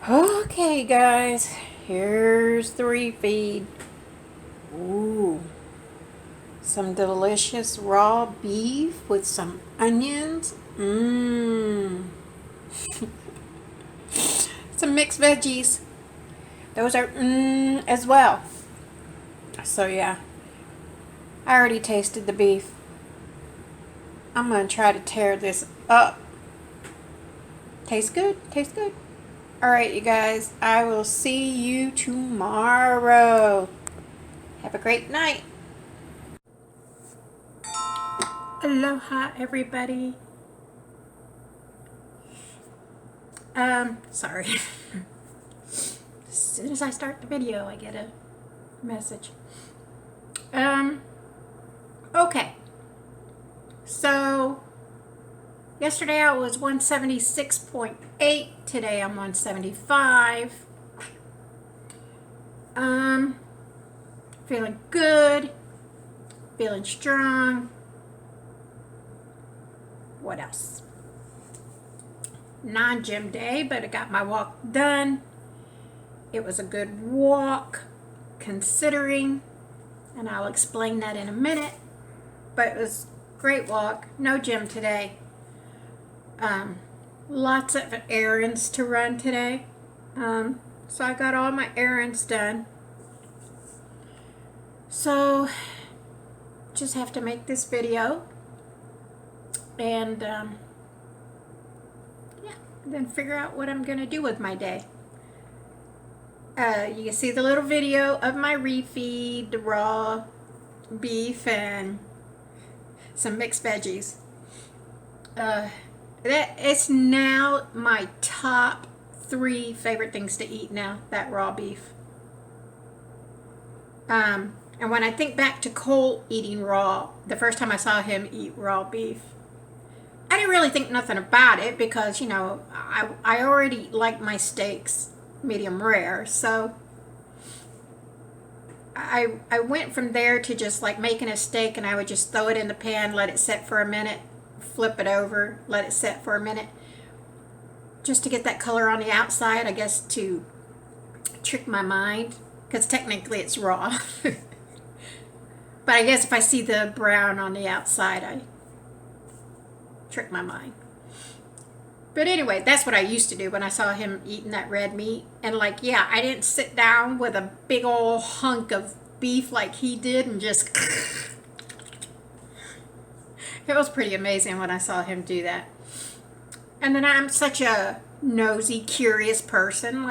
Okay, guys, here's the refeed. Ooh, some delicious raw beef with some onions. Mmm. Some mixed veggies. Those are as well. So, yeah, I already tasted the beef. I'm going to try to tear this up. Tastes good. Tastes good. All right, you guys, I will see you tomorrow. Have a great night. Aloha, everybody. Sorry. As soon as I start the video, I get a message. Okay. So, yesterday I was 176.8. Today I'm 175. Feeling good. Feeling strong. What else? Non-gym day, but I got my walk done. It was a good walk, considering, and I'll explain that in a minute. But it was a great walk. No gym today. Lots of errands to run today. So I got all my errands done. So just have to make this video and then figure out what I'm gonna do with my day. You can see the little video of my refeed, the raw beef and some mixed veggies. That it's now my top 3 favorite things to eat now, that raw beef. And when I think back to Cole eating raw, the first time I saw him eat raw beef, I didn't really think nothing about it because, I already like my steaks medium rare. So I went from there to just like making a steak, and I would just throw it in the pan, let it set for a minute, flip it over, let it set for a minute, just to get that color on the outside, I guess to trick my mind, because technically it's raw. But I guess if I see the brown on the outside, I trick my mind. But anyway, that's what I used to do when I saw him eating that red meat. And yeah, I didn't sit down with a big old hunk of beef like he did and just... It was pretty amazing when I saw him do that. And then I'm such a nosy, curious person.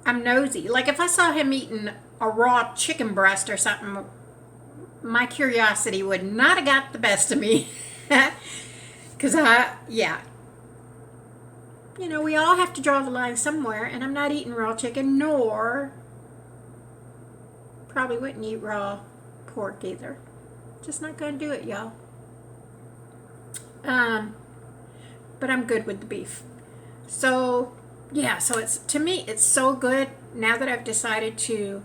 I'm nosy. If I saw him eating a raw chicken breast or something, my curiosity would not have got the best of me. Because we all have to draw the line somewhere, and I'm not eating raw chicken, nor probably wouldn't eat raw pork either. Just not going to do it, y'all. But I'm good with the beef. So, yeah, so to me, it's so good now that I've decided to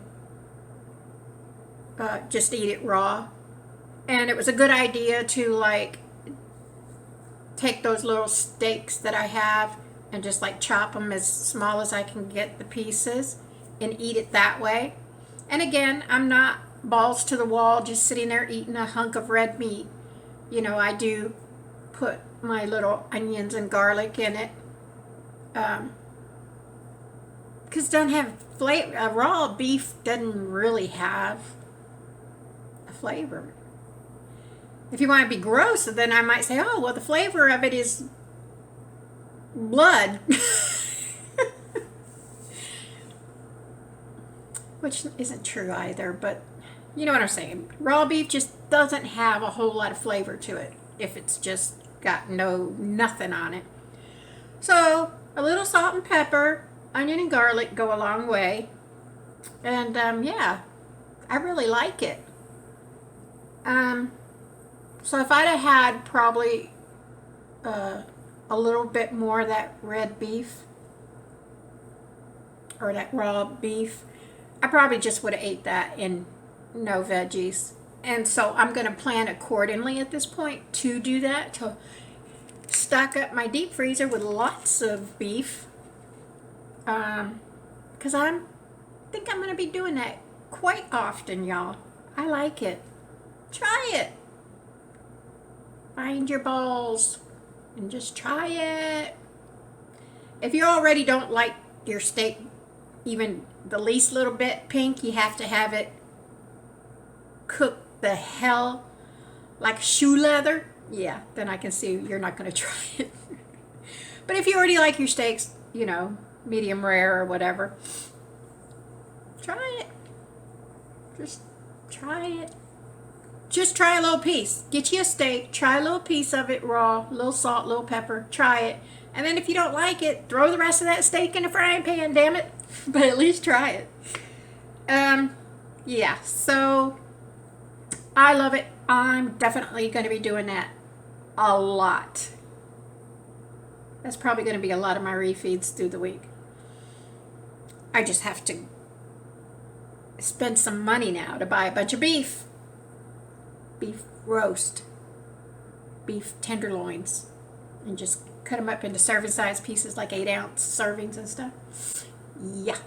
just eat it raw. And it was a good idea to, take those little steaks that I have and just chop them as small as I can get the pieces and eat it that way. And again, I'm not balls to the wall just sitting there eating a hunk of red meat. I do put my little onions and garlic in it, because it doesn't have flavor. Raw beef doesn't really have a flavor. If you want to be gross, then I might say, oh, well, the flavor of it is blood. Which isn't true either, but you know what I'm saying. Raw beef just doesn't have a whole lot of flavor to it if it's just got nothing on it. So a little salt and pepper, onion and garlic go a long way. And yeah, I really like it. So if I'd have had probably a little bit more of that red beef or that raw beef, I probably just would have ate that and no veggies. And so I'm going to plan accordingly at this point to do that, to stock up my deep freezer with lots of beef Because I think I'm going to be doing that quite often, y'all. I like it. Try it. Find your balls and just try it. If you already don't like your steak even the least little bit pink, you have to have it cooked the hell like shoe leather. Yeah, then I can see you're not going to try it. But if you already like your steaks, medium rare or whatever, try it. Just try it. Just try a little piece. Get you a steak, try a little piece of it raw, a little salt, a little pepper, try it. And then if you don't like it, throw the rest of that steak in a frying pan, damn it. But at least try it. Yeah, so I love it. I'm definitely going to be doing that a lot. That's probably going to be a lot of my refeeds through the week. I just have to spend some money now to buy a bunch of beef roast, beef tenderloins, and just cut them up into serving size pieces, like 8-ounce servings and stuff. Yeah.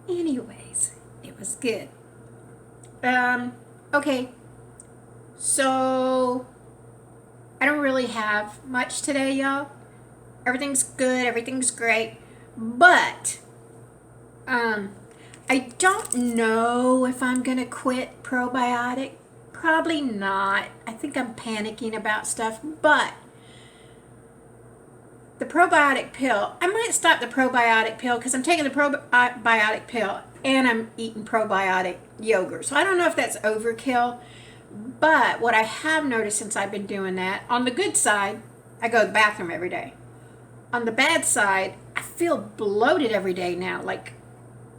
Anyways, it was good. Okay. So I don't really have much today, y'all. Everything's good, everything's great. But I don't know if I'm going to quit probiotic. Probably not. I think I'm panicking about stuff. But the probiotic pill, I might stop the probiotic pill because I'm taking the probiotic pill and I'm eating probiotic yogurt. So I don't know if that's overkill. But what I have noticed since I've been doing that, on the good side, I go to the bathroom every day. On the bad side, I feel bloated every day now. Like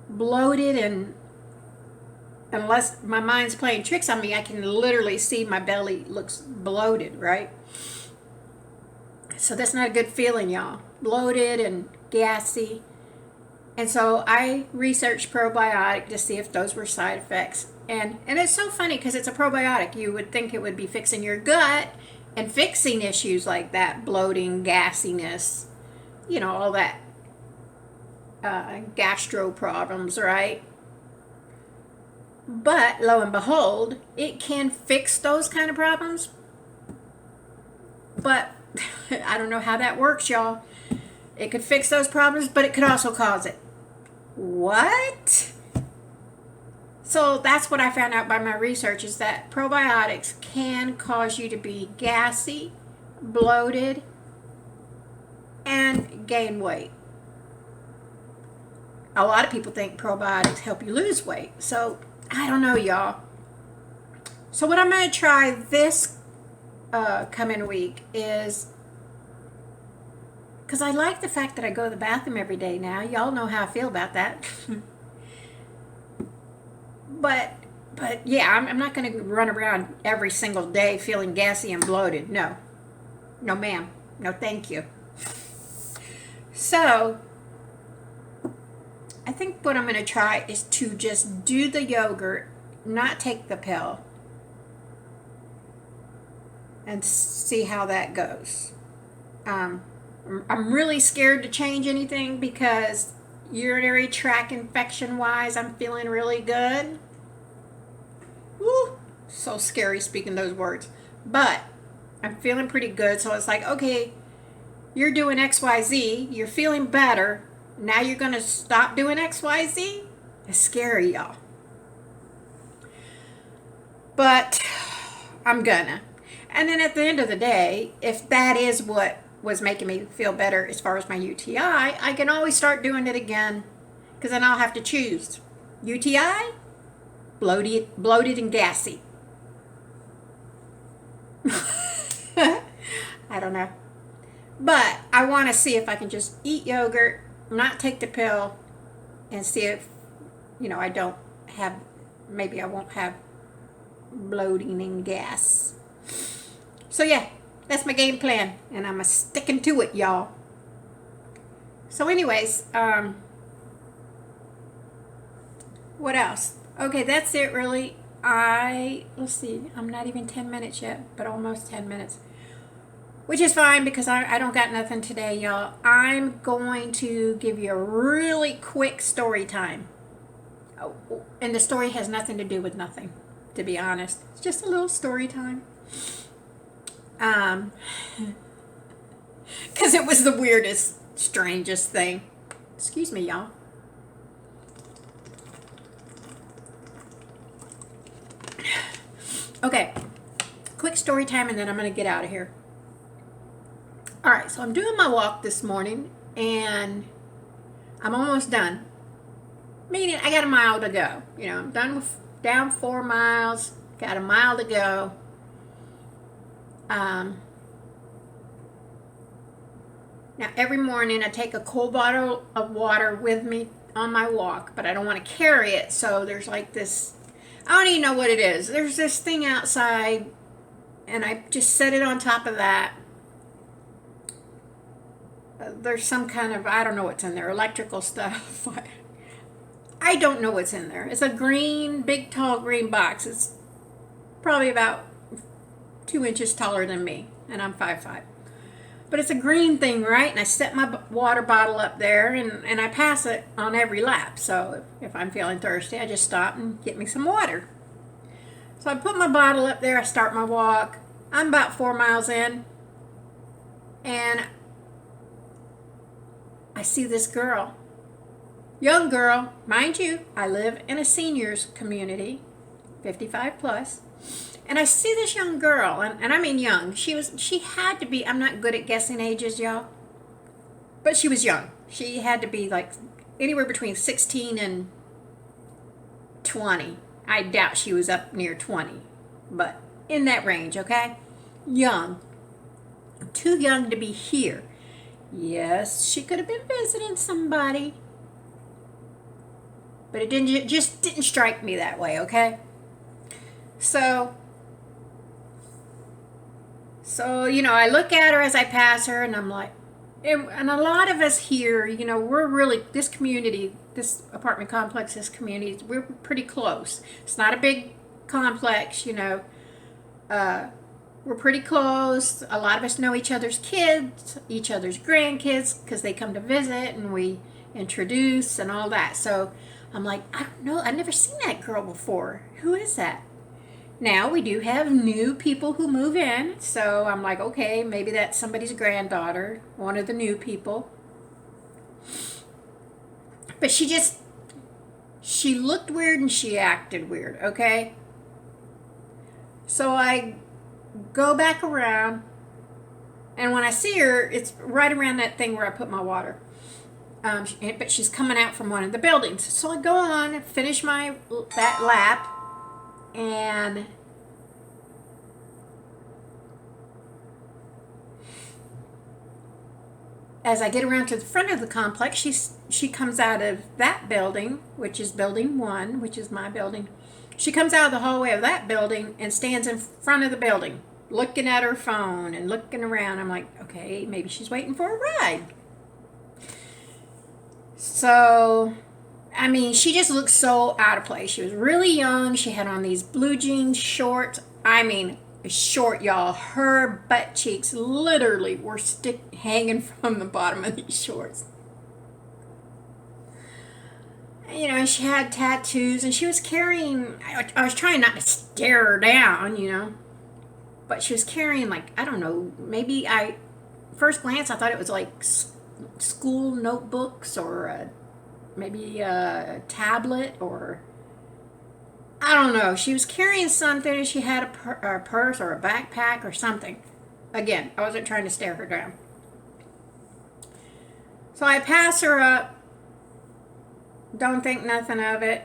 bloated, and unless my mind's playing tricks on me, I can literally see my belly looks bloated, right? So that's not a good feeling, y'all. Bloated and gassy. And so I researched probiotic to see if those were side effects. And it's so funny because it's a probiotic. You would think it would be fixing your gut and fixing issues like that, bloating, gassiness, all that gastro problems, right? But lo and behold, it can fix those kind of problems. But I don't know how that works, y'all. It could fix those problems, but it could also cause it. What? So that's what I found out by my research, is that probiotics can cause you to be gassy, bloated, and gain weight. A lot of people think probiotics help you lose weight. So I don't know, y'all. So what I'm going to try this coming week is, because I like the fact that I go to the bathroom every day now. Y'all know how I feel about that. But yeah, I'm not going to run around every single day feeling gassy and bloated. No, ma'am. No, thank you. So I think what I'm going to try is to just do the yogurt, not take the pill, and see how that goes. I'm really scared to change anything because urinary tract infection wise, I'm feeling really good. Woo, so scary speaking those words. But I'm feeling pretty good. So it's like, okay, you're doing XYZ, you're feeling better. Now you're going to stop doing XYZ? It's scary, y'all. But I'm gonna. And then at the end of the day, if that is what was making me feel better as far as my UTI, I can always start doing it again. Because then I'll have to choose. UTI? Bloated and gassy. I don't know. But I want to see if I can just eat yogurt, not take the pill, and see if, I don't have, maybe I won't have bloating and gas. So yeah, that's my game plan, and I'm sticking to it, y'all. So anyways, what else? Okay, that's it really. Let's see, I'm not even 10 minutes yet, but almost 10 minutes. which is fine because I don't got nothing today, y'all. I'm going to give you a really quick story time. Oh, and the story has nothing to do with nothing, to be honest. It's just a little story time. Because it was the weirdest, strangest thing. Excuse me, y'all. Okay, quick story time and then I'm going to get out of here. All right, so I'm doing my walk this morning and I'm almost done. Meaning I got a mile to go. You know, I'm down 4 miles, got a mile to go. Now every morning I take a cold bottle of water with me on my walk, but I don't want to carry it, so there's like this, I don't even know what it is. There's this thing outside and I just set it on top of that. There's some kind of, I don't know what's in there, electrical stuff. I don't know what's in there. It's a green, big, tall green box. It's probably about 2 inches taller than me, and I'm 5'5". But it's a green thing, right? And I set my water bottle up there, and I pass it on every lap. So if I'm feeling thirsty, I just stop and get me some water. So I put my bottle up there. I start my walk. I'm about 4 miles in, and I see this girl. Young girl, mind you, I live in a seniors community, 55 plus. And I see this young girl, and I mean young. She had to be, I'm not good at guessing ages, y'all. But she was young. She had to be like anywhere between 16 and 20. I doubt she was up near 20. But in that range, okay? Young. Too young to be here. Yes, she could have been visiting somebody. But it just didn't strike me that way, okay? So, you know, I look at her as I pass her, and I'm like, and a lot of us here, you know, we're really, this community, this apartment complex, this community, we're pretty close. It's not a big complex, you know. We're pretty close. A lot of us know each other's kids, each other's grandkids, because they come to visit, and we introduce and all that. So I'm like, I don't know, I've never seen that girl before. Who is that? Now, we do have new people who move in, so I'm like, okay, maybe that's somebody's granddaughter, one of the new people. But she looked weird and she acted weird, okay? So I go back around, and when I see her, it's right around that thing where I put my water. But she's coming out from one of the buildings. So I go on and finish that lap, and as I get around to the front of the complex, she comes out of that building, which is building 1, which is my building. She comes out of the hallway of that building and stands in front of the building, looking at her phone and looking around. I'm like, okay, maybe she's waiting for a ride. So, I mean, she just looked so out of place. She was really young. She had on these blue jeans, shorts. I mean, short, y'all. Her butt cheeks literally were hanging from the bottom of these shorts. You know, she had tattoos, and she was carrying, I was trying not to stare her down, you know, but she was carrying, like, I don't know, maybe first glance, I thought it was like school notebooks, or maybe a tablet, or I don't know. She was carrying something, and she had a purse or a backpack or something. Again, I wasn't trying to stare her down. So I pass her up, don't think nothing of it,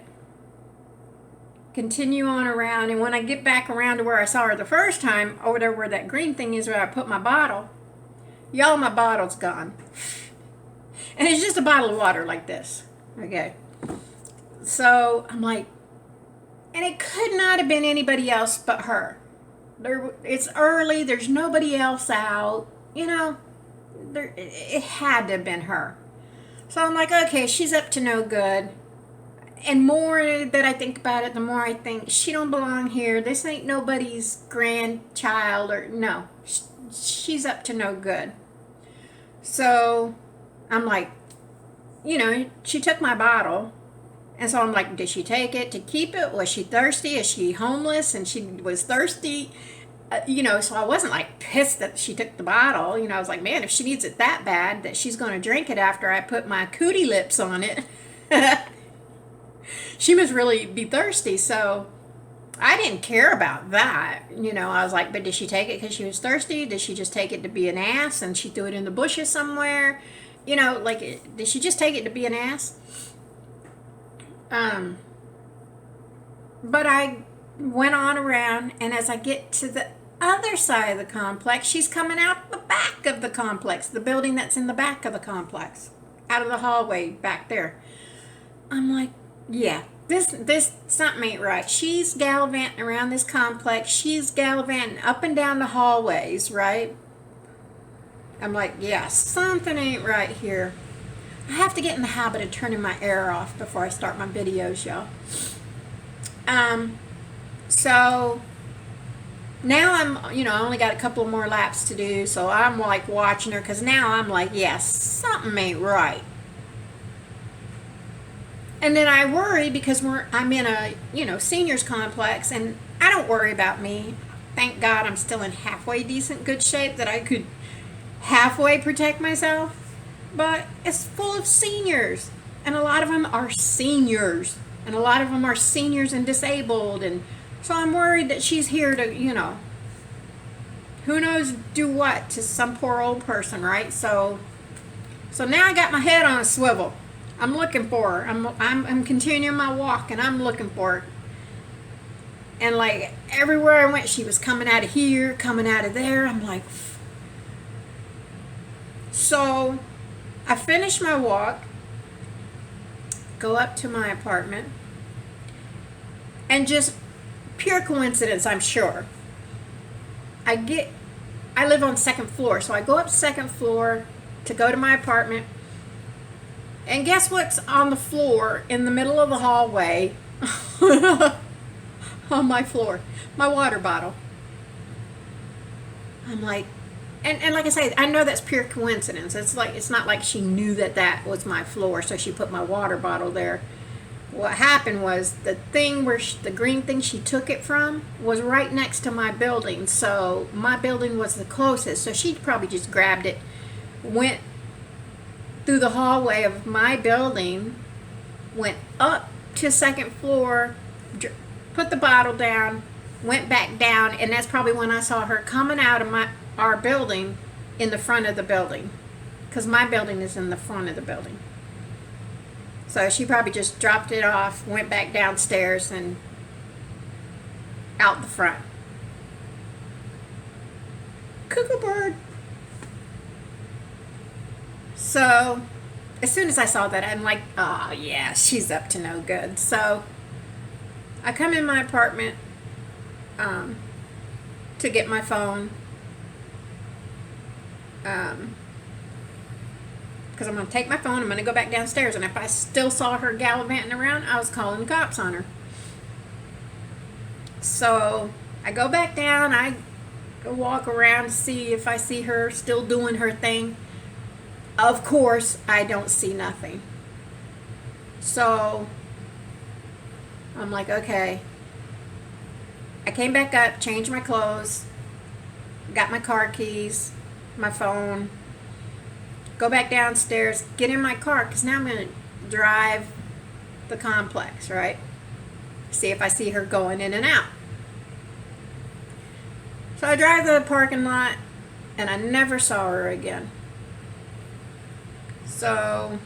continue on around, and when I get back around to where I saw her the first time, over there where that green thing is where I put my bottle, y'all, my bottle's gone. And it's just a bottle of water like this. Okay. So I'm like, and it could not have been anybody else but her. It's early, there's nobody else out, you know, it had to have been her. So I'm like, okay, she's up to no good. And more that I think about it, the more I think she don't belong here. This ain't nobody's grandchild, or no, she's up to no good. So I'm like, she took my bottle. And so I'm like, did she take it to keep it? Was she thirsty? Is she homeless and she was thirsty? So I wasn't like pissed that she took the bottle. I was like, man, if she needs it that bad that she's going to drink it after I put my cootie lips on it, she must really be thirsty. So I didn't care about that. I was like, but did she take it because she was thirsty? Did she just take it to be an ass and she threw it in the bushes somewhere? Did she just take it to be an ass? But I went on around, and as I get to the other side of the complex, she's coming out the back of the complex, the building that's in the back of the complex, out of the hallway back there. I'm like, yeah, this something ain't right. She's gallivanting around this complex. She's gallivanting up and down the hallways, right? I'm like, yeah, something ain't right here. I have to get in the habit of turning my air off before I start my videos, y'all. So now I only got a couple more laps to do, so I'm like watching her, because now I'm like, yes, something ain't right. And then I worry because I'm in a, seniors complex, and I don't worry about me. Thank God I'm still in halfway decent good shape that I could halfway protect myself. But it's full of seniors, and a lot of them are seniors, and a lot of them are seniors and disabled, and so I'm worried that she's here to, who knows do what to some poor old person, right? So now I got my head on a swivel. I'm looking for her. I'm continuing my walk, and I'm looking for her. And like everywhere I went, she was coming out of here, coming out of there. I'm like, so I finish my walk, go up to my apartment, and just pure coincidence, I'm sure. I live on second floor, so I go up second floor to go to my apartment, and guess what's on the floor in the middle of the hallway? On my floor, my water bottle. I'm like, and like I say, I know that's pure coincidence. It's not like she knew that was my floor, so she put my water bottle there. What happened was the thing where the green thing she took it from was right next to my building, so my building was the closest. So she probably just grabbed it, went through the hallway of my building, went up to second floor, put the bottle down, went back down, and that's probably when I saw her coming out of our building in the front of the building, because my building is in the front of the building. So she probably just dropped it off, went back downstairs, and out the front. Cuckoo bird. So as soon as I saw that, I'm like, oh yeah, she's up to no good. So I come in my apartment to get my phone, because I'm going to take my phone, I'm going to go back downstairs, and if I still saw her gallivanting around, I was calling the cops on her. So I go back down, I go walk around to see if I see her still doing her thing. Of course, I don't see nothing. So I'm like, okay. I came back up, changed my clothes, got my car keys, my phone, go back downstairs, get in my car, because now I'm going to drive the complex, right? See if I see her going in and out. So I drive to the parking lot, and I never saw her again. So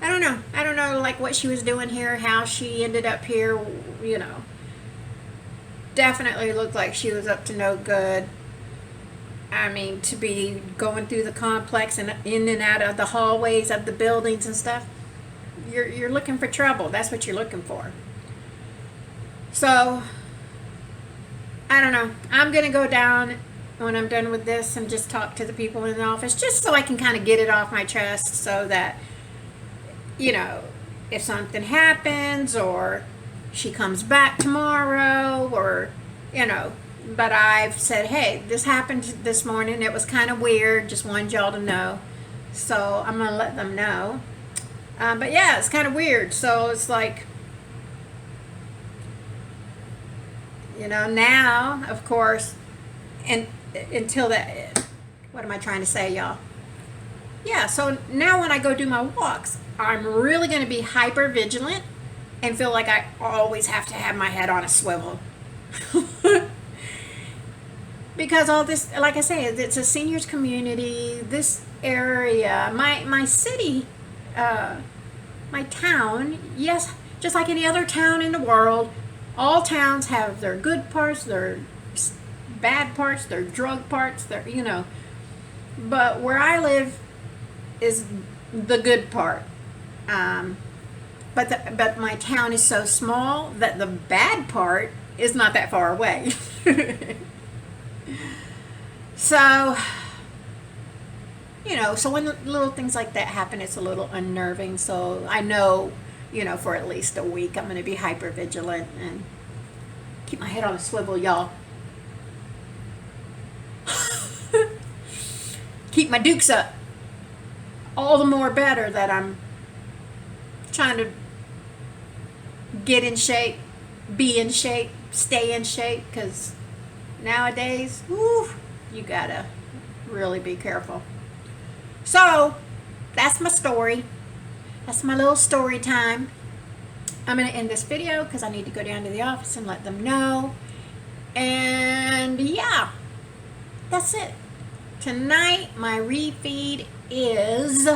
I don't know like what she was doing here, how she ended up here, Definitely looked like she was up to no good. I mean, to be going through the complex and in and out of the hallways of the buildings and stuff, you're looking for trouble. That's what you're looking for. So I don't know. I'm gonna go down when I'm done with this and just talk to the people in the office, just so I can kind of get it off my chest, so that if something happens, or she comes back tomorrow, or, you know. But I've said, hey, this happened this morning. It was kind of weird. Just wanted y'all to know. So I'm going to let them know. But yeah, it's kind of weird. So it's like, you know, now, of course, and until that, what am I trying to say, y'all? Yeah, so now when I go do my walks, I'm really going to be hyper vigilant and feel like I always have to have my head on a swivel. Because all this, like I say, it's a seniors community. This area, my city, my town, yes, just like any other town in the world, all towns have their good parts, their bad parts, their drug parts, their, you know. But where I live is the good part. But my town is so small that the bad part is not that far away. So, you know, so when little things like that happen, it's a little unnerving. So I know, you know, for at least a week, I'm going to be hyper vigilant and keep my head on a swivel, y'all. Keep my dukes up. All the more better that I'm trying to get in shape, be in shape, stay in shape, because nowadays, whew, you gotta really be careful. So that's my story. That's my little story time. I'm gonna end this video because I need to go down to the office and let them know. And yeah, that's it. Tonight my refeed is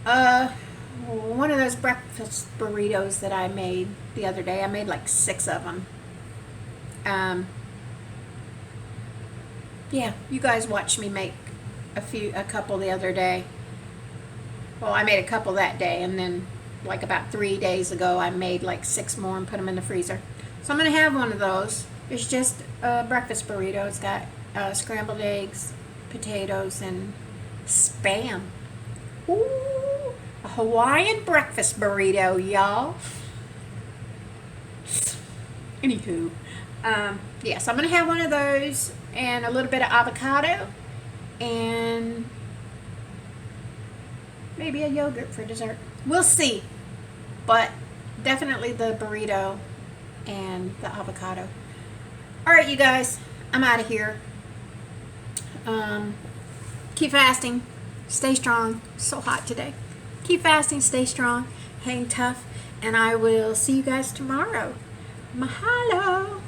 one of those breakfast burritos that I made the other day. I made like 6 of them. Yeah, you guys watched me make a couple the other day. Well, I made a couple that day, and then like about 3 days ago I made like 6 more and put them in the freezer. So I'm gonna have one of those. It's just a breakfast burrito. It's got scrambled eggs, potatoes, and Spam. Ooh, a Hawaiian breakfast burrito, y'all. Anywho, yeah, so I'm going to have one of those and a little bit of avocado and maybe a yogurt for dessert. We'll see, but definitely the burrito and the avocado. All right, you guys, I'm out of here. Keep fasting, stay strong. So hot today. Keep fasting, stay strong, hang tough, and I will see you guys tomorrow. Mahalo.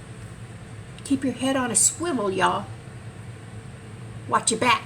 Keep your head on a swivel, y'all. Watch your back.